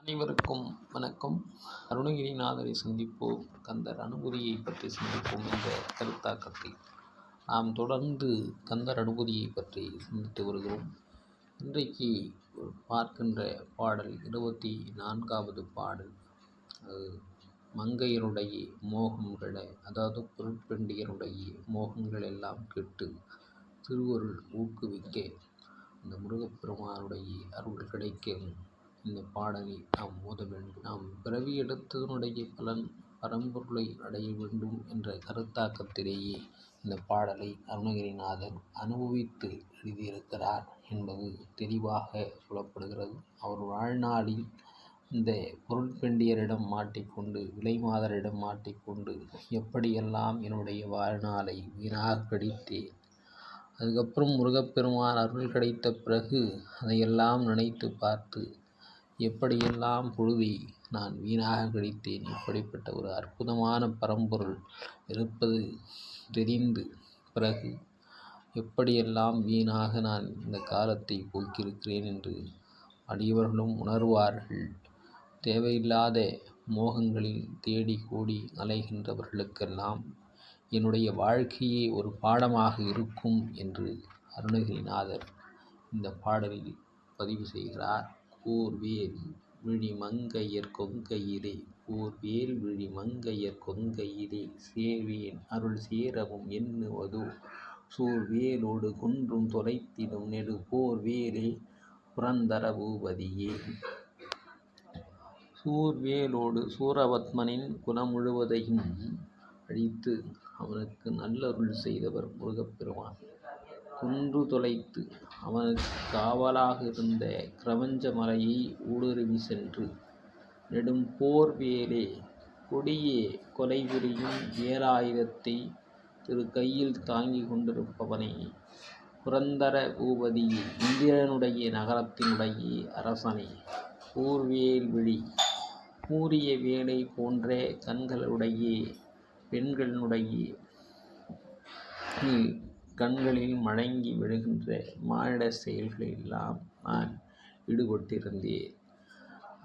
அனைவருக்கும் வணக்கம். அருணகிரிநாதரை சந்திப்போம், கந்தர் அனுபூதியை பற்றி சிந்திப்போம் என்ற கருத்தாக்கத்தில் நாம் தொடர்ந்து கந்தர் அனுபூதியை பற்றி சிந்தித்து வருகிறோம். இன்றைக்கு பார்க்கின்ற பாடல் 24வது பாடல். மங்கையருடைய மோகங்களை, அதாவது பொருட்பெண்டியருடைய மோகங்கள் எல்லாம் கெட்டு திருவருள் ஊக்குவிக்க இந்த முருகப்பெருமானுடைய அருள் கிடைக்க இந்த பாடலை நாம் ஓத வேண்டும். நாம் பிறவி எடுத்ததனுடைய பலன் பரம்பொருளை அடைய வேண்டும் என்ற கருத்தாக்கத்திலேயே இந்த பாடலை அருணகிரிநாதர் அனுபவித்து எழுதியிருக்கிறார் என்பது தெளிவாக புலப்படுகிறது. அவர் வாழ்நாளில் இந்த பொருட்பெண்டியரிடம் மாட்டிக்கொண்டு, விலைமாதரிடம் மாட்டிக்கொண்டு எப்படியெல்லாம் என்னுடைய வாழ்நாளை வீணாக கழித்தேன், அதுக்கப்புறம் முருகப்பெருமான் அருள் கிடைத்த பிறகு அதையெல்லாம் நினைத்து பார்த்து எப்படியெல்லாம் பொழுதை நான் வீணாக கழித்தேன், இப்படிப்பட்ட ஒரு அற்புதமான பரம்பொருள் இருப்பது தெரிந்து பிறகு எப்படியெல்லாம் வீணாக நான் இந்த காலத்தை போக்கியிருக்கிறேன் என்று அடியவர்களும் உணர்வார்கள். தேவையில்லாத மோகங்களில் தேடி கூடி அலைகின்றவர்களுக்கெல்லாம் என்னுடைய வாழ்க்கையே ஒரு பாடமாக இருக்கும் என்று அருணகிரிநாதர் இந்த பாடலில் பதிவு செய்கிறார். கூர்வேல் விழி மங்கையர் கொங்கையிலே, கூர்வேல் விழி மங்கையர் கொங்கையிலே, சேர்வேன் அருள் சேரவும் எண்ணுவதோ, சூர்வேலோடு குன்றும் தொலைத்திடும் நெடு போர்வேலே புரந்தர பூபதியே. சூர்வேலோடு சூரபத்மனின் குலம் முழுவதையும் அழித்து அவனுக்கு நல்லருள் செய்தவர் முருகப்பெருமான். குன்று தொலைத்து அவனுக்கு காவலாக இருந்த கிரவஞ்ச மலையை ஊடுருவி சென்று நெடும் போர்வேலே கொடியே கொலை புரியும் வேலாயுதத்தை திரு கையில் தாங்கி கொண்டிருப்பவனே, புரந்தர பூபதியே, இந்திரனுடைய நகரத்தினுடைய அரசனே, கூர்வேல் விழி கூரிய வேலை போன்ற கண்களுடைய பெண்களினுடைய கண்களில் மழங்கி விழுகின்ற மானிட செயல்களெல்லாம் நான் ஈடுபட்டிருந்தேன்.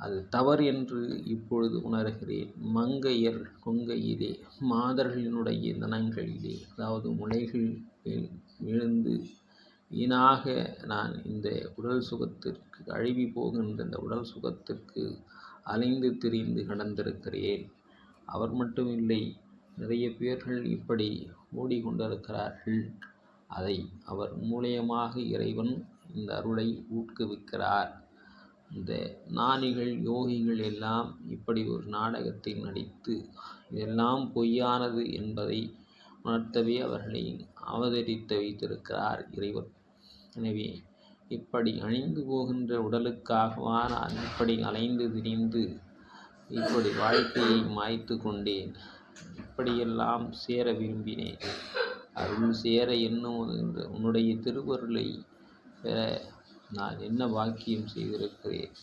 அது தவறு என்று இப்பொழுது உணர்கிறேன். மங்கையர் கொங்கையிலே, மாதர்களினுடைய தனங்களிலே, அதாவது முளைகள் விழுந்து வீணாக நான் இந்த உடல் சுகத்திற்கு, அழிவி போகின்ற இந்த உடல் சுகத்திற்கு அலைந்து திரிந்து கடந்திருக்கிறேன். அவர் மட்டுமில்லை, நிறைய பேர்கள் இப்படி ஓடிக்கொண்டிருக்கிறார்கள். அதை அவர் மூலியமாக இறைவன் இந்த அருளை ஊக்குவிக்கிறார். இந்த ஞானிகள் யோகிகள் எல்லாம் இப்படி ஒரு நாடகத்தை நடித்து இதெல்லாம் பொய்யானது என்பதை உணர்த்தவே அவர்களை அவதரித்து வைத்திருக்கிறார் இறைவன். எனவே இப்படி அழிந்து போகின்ற உடலுக்காகவா நான் இப்படி அலைந்து திரிந்து இப்படி வாழ்க்கையை மாய்த்து கொண்டேன், இப்படியெல்லாம் சேர விரும்பினேன். அருள் சேர எண்ணும் உன்னுடைய திருவருளை பெற நான் என்ன பாக்கியம் செய்திருக்கிறேன்,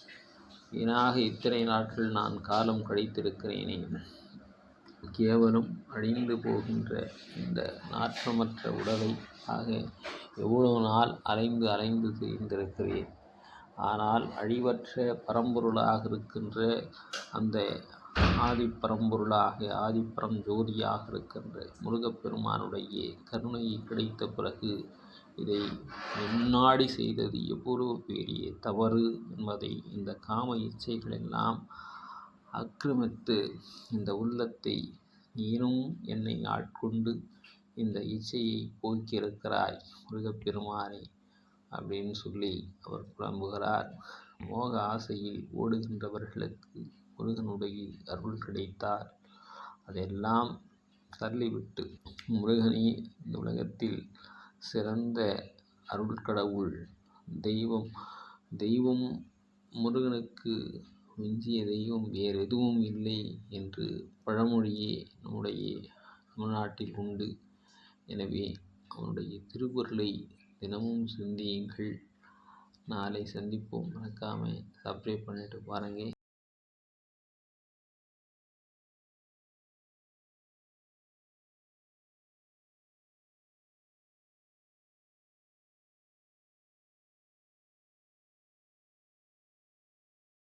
வீணாக இத்தனை நாட்கள் நான் காலம் கழித்திருக்கிறேனே, கேவலம் அழிந்து போகின்ற இந்த நாற்றமற்ற உடலை ஆக எவ்வளவு நாள் அலைந்து திரிந்திருக்கிறேன். ஆனால் அழிவற்ற பரம்பொருளாக இருக்கின்ற அந்த ஆதிப்பரம்பொருளாக, ஆதிப்பரம் ஜோதியாக இருக்கின்ற முருகப்பெருமானுடைய கருணை கிடைத்த பிறகு இதை முன்னாடி செய்தது எவ்வளவு பெரிய தவறு என்பதை இந்த காம இச்சைகளெல்லாம் ஆக்கிரமித்து இந்த உள்ளத்தை நீனும் என்னை ஆட்கொண்டு இந்த இச்சையை போக்கியிருக்கிறாய் முருகப்பெருமானே அப்படின்னு சொல்லி அவர் புலம்புகிறார். மோக ஆசையில் ஓடுகின்றவர்களுக்கு முருகனுடைய அருள் கிடைத்தார். அதெல்லாம் தள்ளிவிட்டு முருகனே இந்த உலகத்தில் சிறந்த அருள் கடவுள், தெய்வம் முருகனுக்கு மிஞ்சிய தெய்வம் வேறு எதுவும் இல்லை என்று பழமொழியே நம்முடைய தமிழ்நாட்டில் உண்டு. எனவே அவனுடைய திருக்குறளை தினமும் சிந்தியுங்கள். நாளை சந்திப்போம். மறக்காமல் சப்ஸ்கிரைப் பண்ணிட்டு பாருங்கள்.